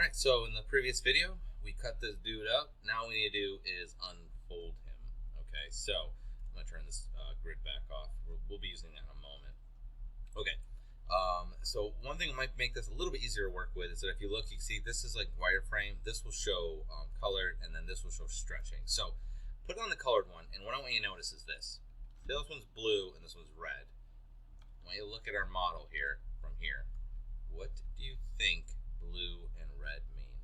Alright, so in the previous video, we cut this dude up. Now what we need to do is unfold him. Okay, so I'm going to turn this grid back off. We'll be using that in a moment. Okay, so one thing that might make this a little bit easier to work with is that if you look, you can see this is like wireframe. This will show colored, and then this will show stretching. So put on the colored one, and what I want you to notice is this. This one's blue, and this one's red. I want you to look at our model here from here. What do you think blue and red mean?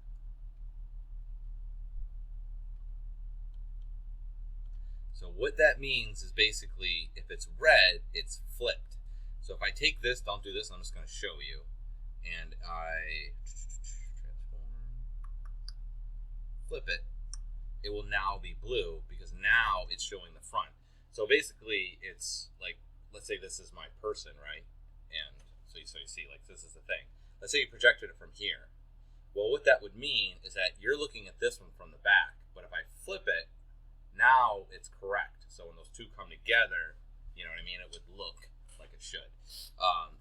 So what that means is basically if it's red, it's flipped. So if I take this, don't do this, I'm just going to show you, and I transform, flip it, it will now be blue because now it's showing the front. So basically it's like, let's say this is my person, right? And so you see, like, this is the thing. Let's say you projected it from here. Well, what that would mean is that you're looking at this one from the back, but if I flip it, now it's correct. So when those two come together, you know what I mean, it would look like it should.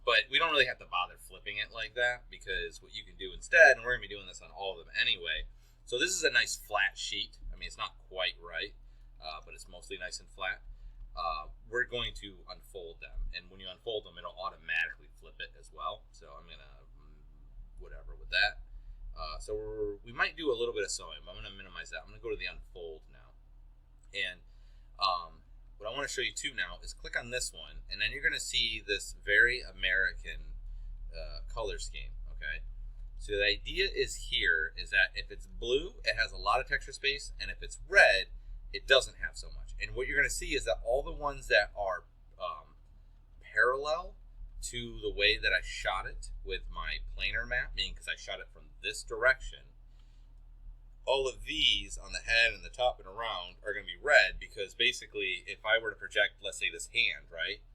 But we don't really have to bother flipping it like that, because what you can do instead, and we're going to be doing this on all of them anyway. So this is a nice flat sheet. I mean, it's not quite right, but it's mostly nice and flat. We're going to unfold them, and when you unfold them, it'll automatically flip it as well. So I'm gonna whatever with that. So we might do a little bit of sewing, but I'm gonna minimize that. I'm gonna go to the unfold now, and what I want to show you too now is click on this one, and then you're gonna see this very American color scheme. Okay, so the idea is here is that if it's blue, it has a lot of texture space, and if it's red, it doesn't have so much. And what you're going to see is that all the ones that are parallel to the way that I shot it with my planar map, meaning because I shot it from this direction, all of these on the head and the top and around are going to be red, because basically if I were to project, let's say, this hand, right,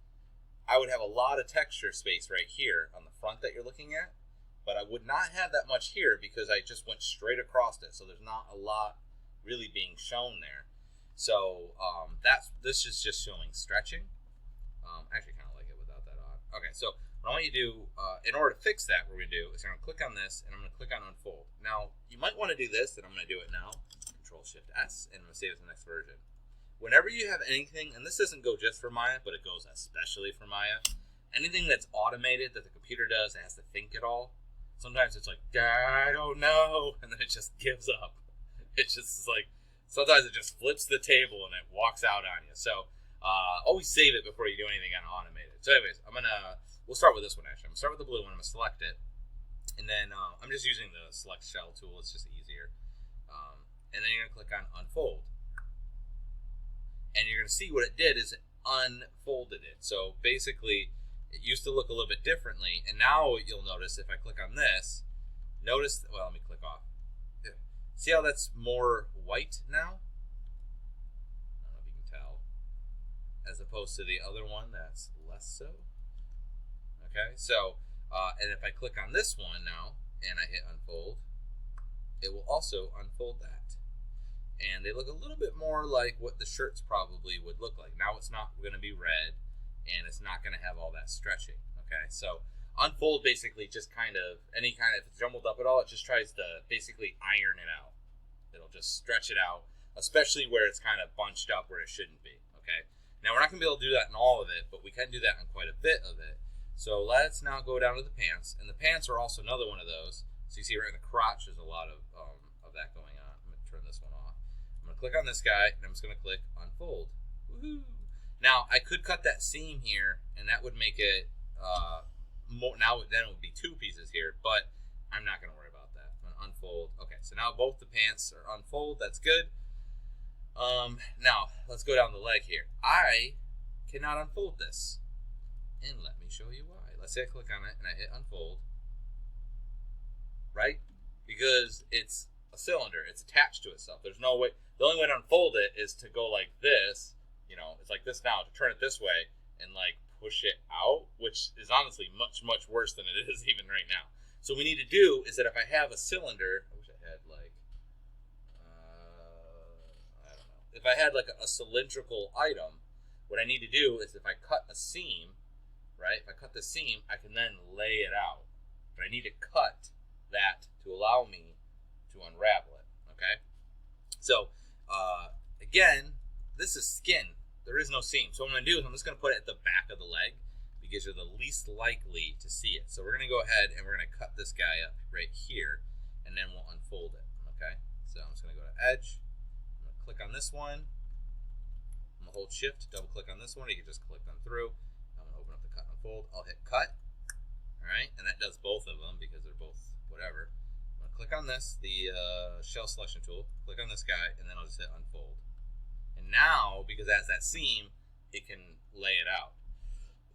I would have a lot of texture space right here on the front that you're looking at, but I would not have that much here because I just went straight across it, so there's not a lot really being shown there. So this is just showing stretching. I actually kind of like it without that on. Okay, so what I want you to do, in order to fix that, what we're going to do is I'm going to click on this, and I'm going to click on Unfold. Now, you might want to do this, and I'm going to do it now. Control-Shift-S, and I'm going to save it to the next version. Whenever you have anything, and this doesn't go just for Maya, but it goes especially for Maya, anything that's automated that the computer does, it has to think it all. Sometimes it's like, I don't know, and then it just gives up. It's just like, sometimes it just flips the table and it walks out on you. So always save it before you do anything on automated. So anyways, we'll start with this one actually. I'm going to start with the blue one. I'm going to select it. And then I'm just using the select shell tool. It's just easier. And then you're going to click on Unfold. And you're going to see what it did is it unfolded it. So basically, it used to look a little bit differently. And now you'll notice if I click on this, well, let me click off. See how that's more white now? I don't know if you can tell. As opposed to the other one that's less so. Okay, so, and if I click on this one now, and I hit Unfold, it will also unfold that. And they look a little bit more like what the shirts probably would look like. Now it's not going to be red, and it's not going to have all that stretching. Okay, so unfold basically just kind of, if it's jumbled up at all, it just tries to basically iron it out. It'll just stretch it out, especially where it's kind of bunched up where it shouldn't be, okay? Now, we're not going to be able to do that in all of it, but we can do that on quite a bit of it. So let's now go down to the pants, and the pants are also another one of those. So you see right in the crotch, there's a lot of that going on. I'm going to turn this one off. I'm going to click on this guy, and I'm just going to click Unfold. Woohoo! Now, I could cut that seam here, and that would make it more. Then it would be two pieces here, but I'm not going to worry about that. I'm going to unfold. Okay, so now both the pants are unfold. That's good. Now, let's go down the leg here. I cannot unfold this. And let me show you why. Let's say I click on it, and I hit Unfold. Right? Because it's a cylinder. It's attached to itself. There's no way. The only way to unfold it is to go like this. You know, it's like this now, to turn it this way and like push it out, which is honestly much, much worse than it is even right now. So what we need to do is that if I have a cylinder, I wish I had like, I don't know. If I had like a cylindrical item, what I need to do is if I cut a seam, right? If I cut the seam, I can then lay it out. But I need to cut that to allow me unravel it. Okay, so again, this is skin. There is no seam. So what I'm going to do is I'm just going to put it at the back of the leg because you're the least likely to see it. So we're going to go ahead and we're going to cut this guy up right here, and then we'll unfold it. Okay, so I'm just going to go to edge. I'm going to click on this one. I'm going to hold shift, double click on this one. You can just click them through. I'm going to open up the cut and unfold. I'll hit cut. All right, and that does both of them because they're both whatever. I'm going to click on this, the shell selection tool, click on this guy, and then I'll just hit unfold. And now, because it has that seam, it can lay it out.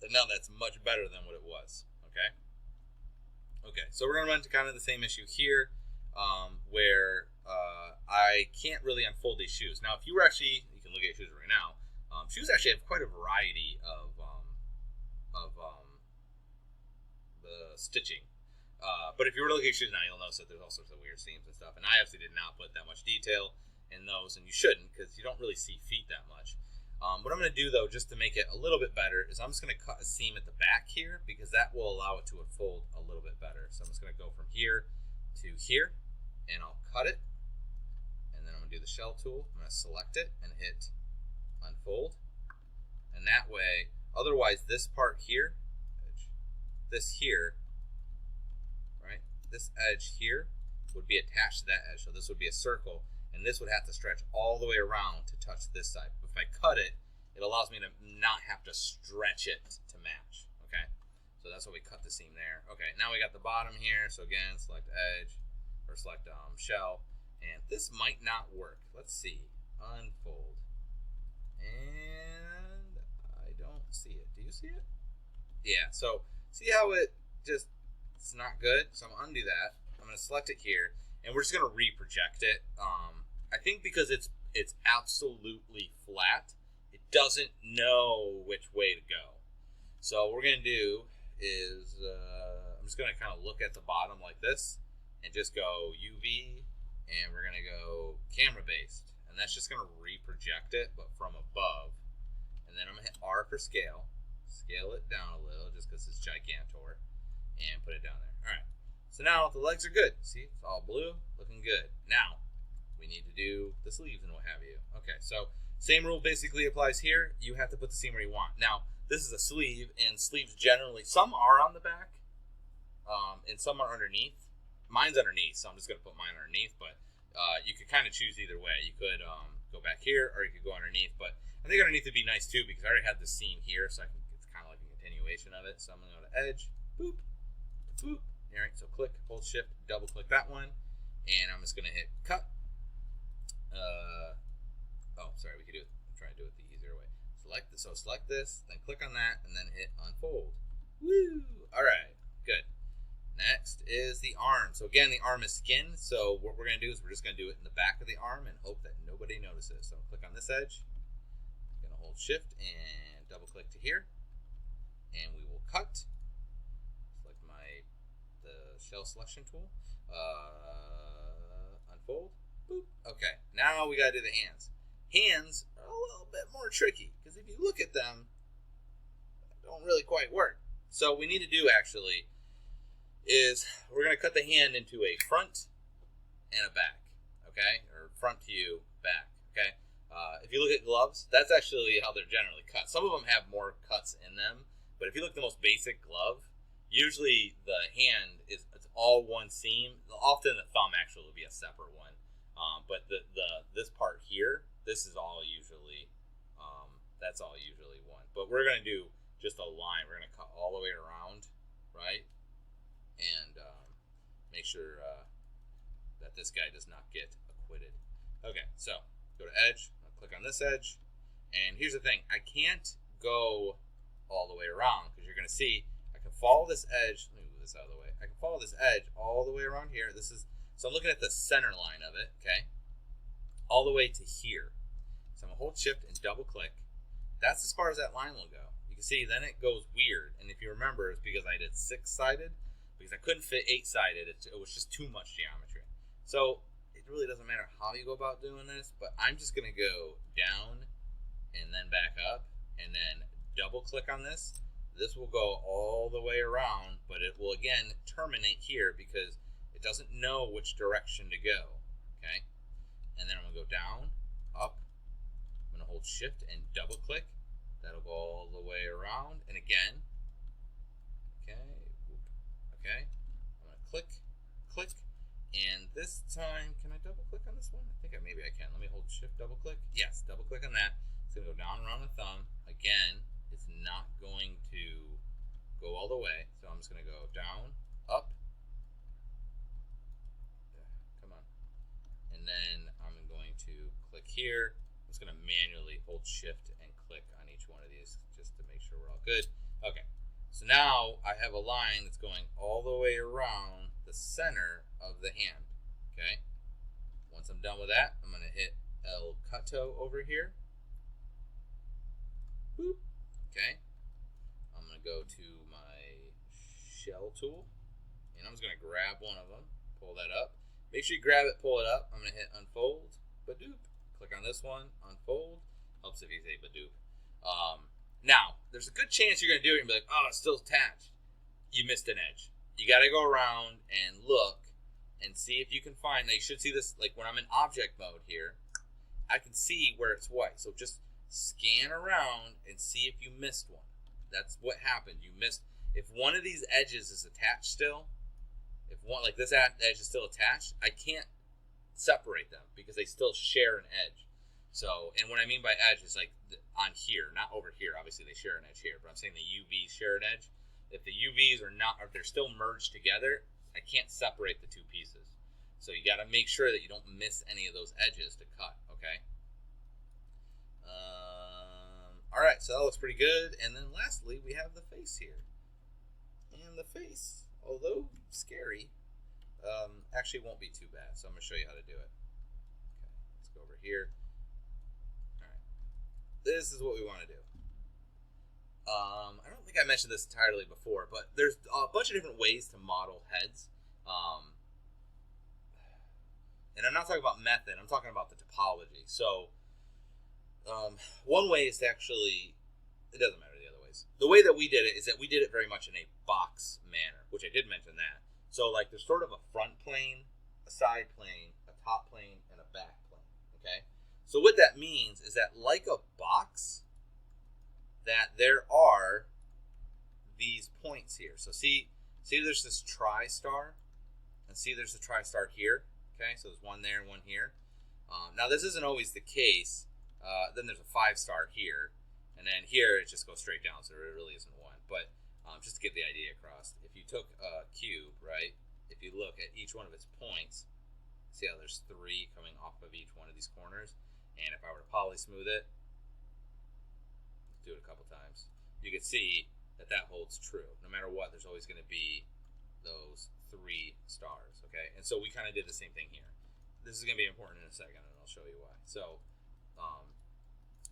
And now that's much better than what it was, okay? Okay, so we're going to run into kind of the same issue here, where I can't really unfold these shoes. Now, if you were actually, you can look at shoes right now, shoes actually have quite a variety of the stitching. But if you were to look at shoes now, you'll notice that there's all sorts of weird seams and stuff. And I obviously did not put that much detail in those, and you shouldn't because you don't really see feet that much. What I'm going to do, though, just to make it a little bit better, is I'm just going to cut a seam at the back here because that will allow it to unfold a little bit better. So I'm just going to go from here to here, and I'll cut it. And then I'm going to do the shell tool. I'm going to select it and hit unfold. And that way, otherwise this part here, this here, right, this edge here would be attached to that edge. So this would be a circle. And this would have to stretch all the way around to touch this side. If I cut it, it allows me to not have to stretch it to match, okay? So that's why we cut the seam there. Okay, now we got the bottom here. So again, select edge, or select shell. And this might not work. Let's see, unfold. And I don't see it. Do you see it? Yeah, so see how it just, it's not good? So I'm gonna undo that. I'm gonna select it here, and we're just gonna reproject it. I think because it's absolutely flat, it doesn't know which way to go. So what we're gonna do is I'm just gonna kind of look at the bottom like this, and just go UV, and we're gonna go camera based, and that's just gonna reproject it, but from above. And then I'm gonna hit R for scale it down a little, just because it's Gigantor, and put it down there. All right. So now the legs are good. See, it's all blue, looking good. Now we need to do the sleeves and what have you. Okay, so same rule basically applies here. You have to put the seam where you want. Now, this is a sleeve, and sleeves generally, some are on the back, and some are underneath. Mine's underneath, so I'm just going to put mine underneath, but you could kind of choose either way. You could go back here, or you could go underneath, but I think underneath would be nice too, because I already had the seam here, so it's kind of like a continuation of it. So I'm going to go to edge, boop, boop. All right, so click, hold shift, double click that one, and I'm just going to hit cut. Oh, sorry, we could do it. I'm trying to do it the easier way. Select this, so select this, then click on that, and then hit unfold. Woo! All right, good. Next is the arm. So again, the arm is skin. So what we're going to do is we're just going to do it in the back of the arm and hope that nobody notices. So click on this edge. I'm going to hold shift and double click to here, and we will cut. Select the shell selection tool. Unfold. Boop. Okay, now we got to do the hands. Hands are a little bit more tricky because if you look at them, they don't really quite work. So what we need to do actually is we're going to cut the hand into a front and a back, okay? Or front to you, back, okay? If you look at gloves, that's actually how they're generally cut. Some of them have more cuts in them, but if you look at the most basic glove, usually the hand it's all one seam. Often the thumb actually will be a separate one. But this part here, this is all usually, that's all usually one. But we're going to do just a line. We're going to cut all the way around, right? And make sure that this guy does not get acquitted. Okay, so go to edge. I'll click on this edge. And here's the thing. I can't go all the way around because you're going to see I can follow this edge. Let me move this out of the way. I can follow this edge all the way around here. So I'm looking at the center line of it, okay? All the way to here. So I'm going to hold shift and double click. That's as far as that line will go. You can see then it goes weird. And if you remember, it's because I did 6-sided. Because I couldn't fit 8-sided. It was just too much geometry. So it really doesn't matter how you go about doing this, but I'm just going to go down and then back up and then double click on this. This will go all the way around, but it will again terminate here because It doesn't know which direction to go, okay? And then I'm going to go down, up. I'm going to hold shift and double click. That'll go all the way around. And again, okay, okay. I'm going to click, click. And this time, can I double click on this one? I think maybe I can. Let me hold shift, double click. Yes, double click on that. It's going to go down around the thumb. Again, it's not going to go all the way. So I'm just going to go down, up. Come on. And then I'm going to click here. I'm just going to manually hold shift and click on each one of these just to make sure we're all good. Okay. So now I have a line that's going all the way around the center of the hand. Okay. Once I'm done with that, I'm going to hit El Cutto over here. Boop. Okay. I'm going to go to my shell tool, and I'm just going to grab one of them, pull that up. Make sure you grab it, pull it up. I'm going to hit unfold, Badoop. Click on this one, unfold. Helps if you say Badoop. Now, there's a good chance you're going to do it and be like, oh, it's still attached. You missed an edge. You got to go around and look and see if you can find. Now, you should see this, like when I'm in object mode here, I can see where it's white. So just scan around and see if you missed one. That's what happened. You missed. If one of these edges is attached still, if one, like this edge is still attached, I can't separate them because they still share an edge. So, and what I mean by edge is like on here, not over here. Obviously, they share an edge here, but I'm saying the UVs share an edge. If the UVs are not, if they're still merged together, I can't separate the two pieces. So you got to make sure that you don't miss any of those edges to cut, okay? All right, so that looks pretty good. And then lastly, we have the face here. And the face, although scary, actually won't be too bad. So I'm going to show you how to do it. Okay, let's go over here. All right, this is what we want to do. I don't think I mentioned this entirely before, but there's a bunch of different ways to model heads. And I'm not talking about method, I'm talking about the topology. So one way is to actually, it doesn't matter the other ways. The way that we did it is that we did it very much in a box manner, which I did mention that. So like there's sort of a front plane, a side plane, a top plane, and a back plane, okay? So what that means is that like a box, that there are these points here. So see there's this tri-star, and see there's the tri-star here, okay? So there's one there and one here. Now this isn't always the case. Then there's a 5-star here, and then here it just goes straight down, so there really isn't one. But just to get the idea across, if you took a cube, right, if you look at each one of its points, see how there's 3 coming off of each one of these corners, and if I were to poly smooth it, do it a couple times, you can see that that holds true. No matter what, there's always going to be those 3 stars, okay? And so we kind of did the same thing here. This is going to be important in a second, and I'll show you why. So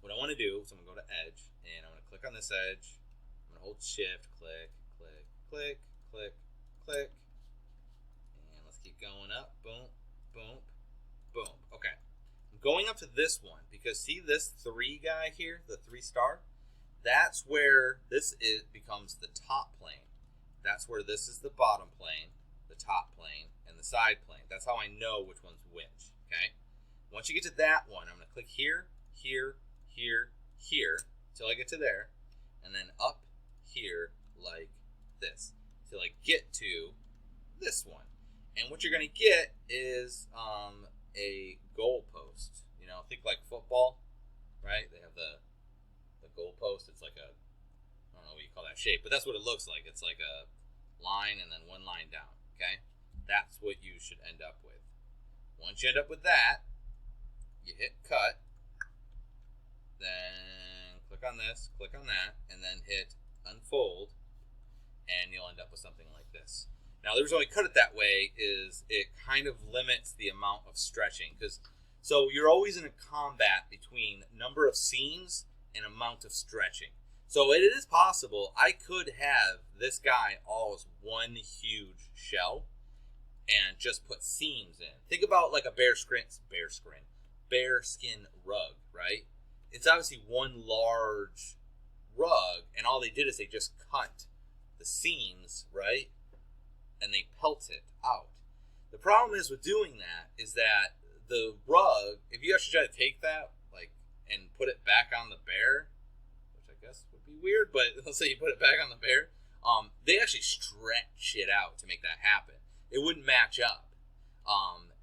what I want to do is I'm going to go to edge, and I'm going to click on this edge. I'm going to hold shift, click, click, click, click, click, and let's keep going up. Boom, boom, boom. Okay. I'm going up to this one because see this 3 guy here, the 3-star? That's where this becomes the top plane. That's where this is the bottom plane, the top plane, and the side plane. That's how I know which one's which, okay? Once you get to that one, I'm going to click here, here, here, here, till I get to there, and then up here like this, till I get to this one. And what you're going to get is a goal post. You know, think like football, right? They have the goal post. It's like a, I don't know what you call that shape, but that's what it looks like. It's like a line and then one line down, okay? That's what you should end up with. Once you end up with that, you hit cut, then click on this, click on that, and then hit unfold, and you'll end up with something like this. Now, the reason why I cut it that way is it kind of limits the amount of stretching, because so you're always in a combat between number of seams and amount of stretching. So it is possible I could have this guy all as one huge shell and just put seams in. Think about like a bearskin rug, right? It's obviously one large rug, and all they did is they just cut the seams, right? And they pelt it out. The problem is with doing that is that the rug, if you actually try to take that like and put it back on the bear, which I guess would be weird, but let's say you put it back on the bear, they actually stretch it out to make that happen. It wouldn't match up.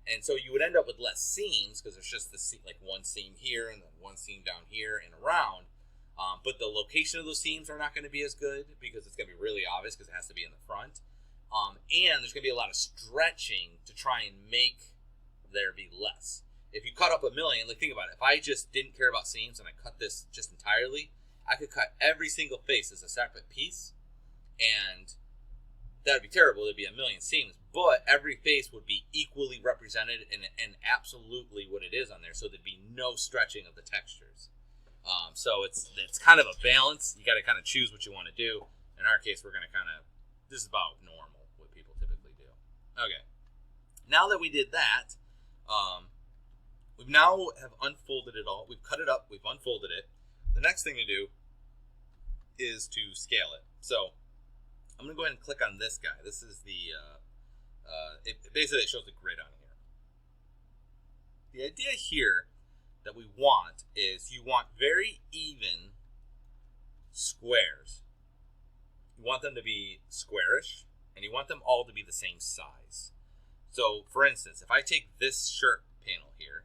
And so you would end up with less seams because there's just this like one seam here and then one seam down here and around. But the location of those seams are not going to be as good because it's going to be really obvious because it has to be in the front. And there's going to be a lot of stretching to try and make there be less. If you cut up a million, like think about it. If I just didn't care about seams and I cut this just entirely, I could cut every single face as a separate piece, and that would be terrible. There'd be a million seams, but every face would be equally represented and absolutely what it is on there, so there'd be no stretching of the textures. So it's kind of a balance. You got to kind of choose what you want to do. In our case, we're going to this is about normal, what people typically do. Okay. Now that we did that, we now have unfolded it all. We've cut it up. We've unfolded it. The next thing to do is to scale it. So I'm going to go ahead and click on this guy. This is the, basically it shows the grid on here. The idea here that we want is you want very even squares. You want them to be squarish, and you want them all to be the same size. So, for instance, if I take this shirt panel here,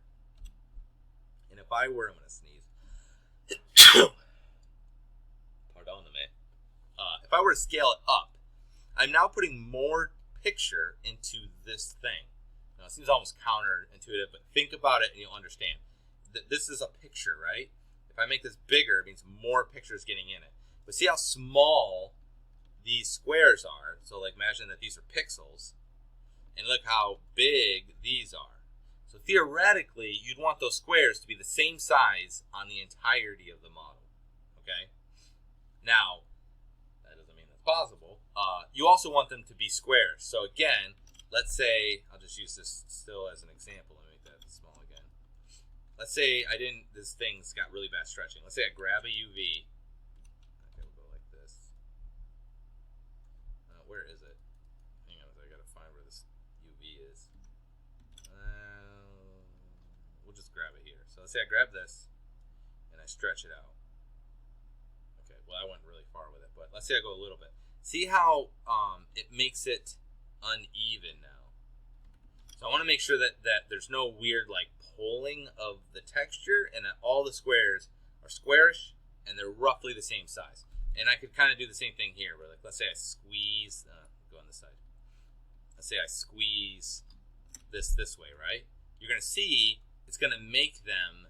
and if I were, I'm going to sneeze. Pardon me. If I were to scale it up, I'm now putting more picture into this thing. Now, it seems almost counterintuitive, but think about it and you'll understand. This is a picture, right? If I make this bigger, it means more pictures getting in it. But see how small these squares are? So like imagine that these are pixels, and look how big these are. So theoretically, you'd want those squares to be the same size on the entirety of the model, okay? Now, that doesn't mean that's possible. You also want them to be squares. So again, let's say, I'll just use this still as an example. Let me make that small again. Let's say this thing's got really bad stretching. Let's say I grab a UV. Okay, we'll go like this. Where is it? Hang on, I gotta find where this UV is. We'll just grab it here. So let's say I grab this and I stretch it out. Okay, well I went really far with it, but let's say I go a little bit. See how it makes it uneven now. So I want to make sure that there's no weird like pulling of the texture, and that all the squares are squarish and they're roughly the same size. And I could kind of do the same thing here, where like let's say I squeeze, go on this side. Let's say I squeeze this way, right? You're gonna see it's gonna make them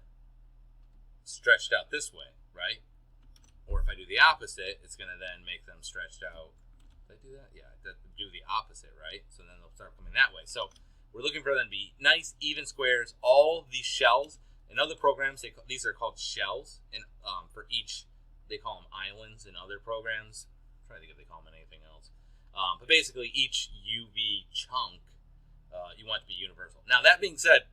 stretched out this way, right? Or if I do the opposite, it's gonna then make them stretched out. Did I do that? Yeah, do the opposite, right? So then they'll start coming that way. So we're looking for them to be nice, even squares. All these shells in other programs, these are called shells, and for each, they call them islands in other programs. I'm trying to think if they call them anything else. But basically, each UV chunk, you want to be universal. Now, that being said,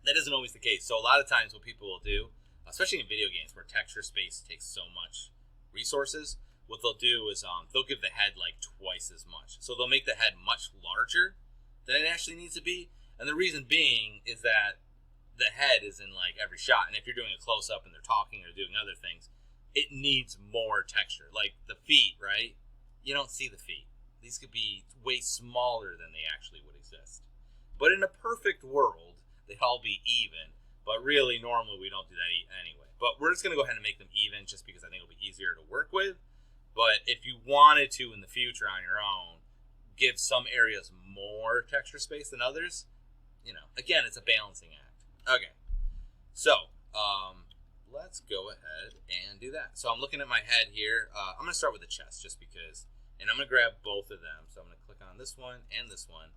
that isn't always the case. So a lot of times what people will do, especially in video games where texture space takes so much resources, what they'll do is they'll give the head like twice as much. So they'll make the head much larger than it actually needs to be. And the reason being is that the head is in like every shot. And if you're doing a close-up and they're talking or doing other things, it needs more texture. Like the feet, right? You don't see the feet. These could be way smaller than they actually would exist. But in a perfect world, they'd all be even. But really, normally, we don't do that anyway. But we're just going to go ahead and make them even just because I think it'll be easier to work with. But if you wanted to in the future on your own, give some areas more texture space than others, again, it's a balancing act. Okay, so let's go ahead and do that. So I'm looking at my head here. I'm going to start with the chest just because, and I'm going to grab both of them. So I'm going to click on this one and this one.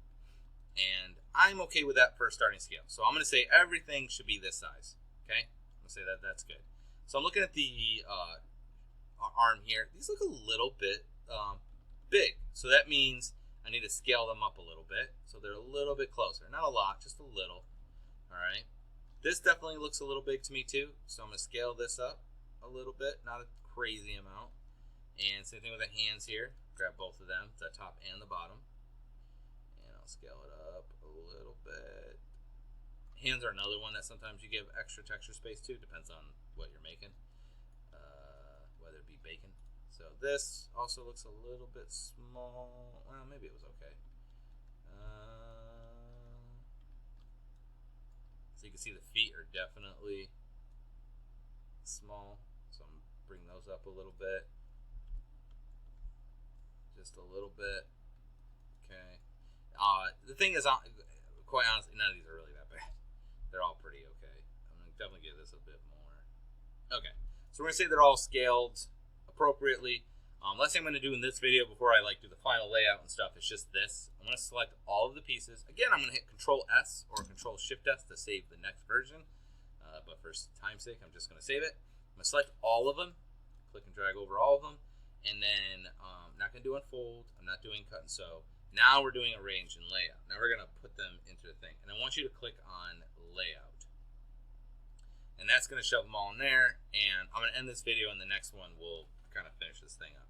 And I'm okay with that for a starting scale. So I'm going to say everything should be this size. Okay? I'm going to say that's good. So I'm looking at the arm here. These look a little bit big. So that means I need to scale them up a little bit. So they're a little bit closer. Not a lot, just a little. All right. This definitely looks a little big to me too. So I'm going to scale this up a little bit. Not a crazy amount. And same thing with the hands here. Grab both of them, the top and the bottom. scale it up a little bit. Hands are another one that sometimes you give extra texture space to. Depends on what you're making, whether it be bacon. So this also looks a little bit small. Well, maybe it was okay. So you can see the feet are definitely small. So I'm bring those up a little bit. Just a little bit. Okay. The thing is, quite honestly, none of these are really that bad. They're all pretty okay. I'm going to definitely give this a bit more. Okay. So we're going to say they're all scaled appropriately. Last thing I'm going to do in this video before I do the final layout and stuff is just this. I'm going to select all of the pieces. Again, I'm going to hit Control S or Control Shift S to save the next version. But for time's sake, I'm just going to save it. I'm going to select all of them. Click and drag over all of them. And then I'm not going to do unfold. I'm not doing cut and sew. Now we're doing arrange and layout. Now we're going to put them into the thing. And I want you to click on layout. And that's going to shove them all in there. And I'm going to end this video, and the next one we'll kind of finish this thing up.